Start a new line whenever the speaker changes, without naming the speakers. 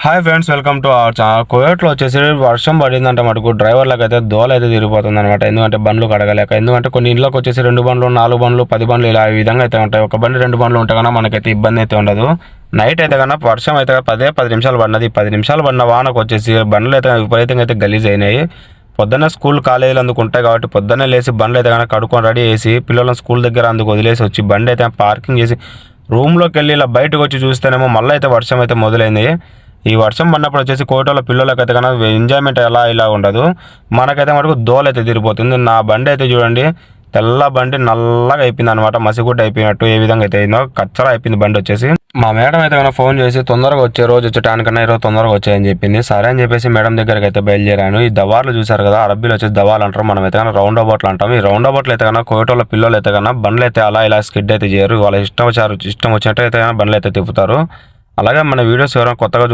Hi friends, welcome to our channel. కోయట్లో వచ్చేసి వర్షం పడిందంటే మటుకు డ్రైవర్లకు అయితే దోల అయితే తిరిగిపోతుంది అనమాట. ఎందుకంటే బండ్లు కడగలేక, ఎందుకంటే కొన్ని ఇంట్లోకి వచ్చేసి 2 బండ్లు 4 బండ్లు 10 బండ్లు ఇలా ఈ విధంగా అయితే ఉంటాయి. ఒక బండి 2 బండ్లు ఉంటే కన్నా మనకైతే ఇబ్బంది అయితే ఉండదు. నైట్ అయితే కన్నా వర్షం అయితే 10 నిమిషాలు పడినది. 10 నిమిషాలు పడిన వానకు వచ్చేసి బండ్లు అయితే విపరీతంగా అయితే గలీజ్ అయినాయి. పొద్దున్న స్కూల్ కాలేజీలు అందుకు ఉంటాయి కాబట్టి పొద్దున్నే లేచి బండ్లు అయితే కన్నా కడుక్కొని రెడీ చేసి పిల్లలను స్కూల్ దగ్గర అందుకు వదిలేసి వచ్చి బండి అయితే పార్కింగ్ చేసి రూమ్లోకి వెళ్ళి ఇలా బయటకు వచ్చి చూస్తేనేమో మళ్ళీ అయితే వర్షం అయితే మొదలైంది. ఈ వర్షం పడినప్పుడు వచ్చేసి కోటలో పిల్లలకైతే కన్నా ఎంజాయ్మెంట్ ఇలా ఉండదు. మనకైతే మటుకు దోల అయితే తిరిగిపోతుంది. నా బండి అయితే చూడండి, తెల్ల బండి నల్లగా అయిపోయింది అనమాట. మసిగుడ్డ అయిపోయినట్టు ఏ విధంగా అయితే అయిందో కచ్చరా అయిపోయింది బండి వచ్చేసి. మా మేడం అయితే కన్నా ఫోన్ చేసి తొందరగా వచ్చే రోజు వచ్చేటానికన్నా ఈరోజు తొందరగా వచ్చాయని చెప్పింది. సరే అని చెప్పేసి మేడం దగ్గరికి అయితే బయలుదేరాను. ఈ దవార్లు చూసారు కదా, అరబ్బీలు వచ్చేసి దవాలు అంటారు, మనం అయితే కన్నా రౌండ్ అబౌట్లు అంటాం. ఈ రౌండ్ అబౌట్లు అయితే కన్నా కోటలో పిల్లలు అయితే కన్నా బండ్లు అయితే ఇలా స్కిడ్ అయితే చేయరు. వాళ్ళ ఇష్టం వచ్చినట్టు అయితే బండ్లు అయితే తిప్పుతారు. అలాగే మన వీడియోస్ ఎవరైనా కొత్తగా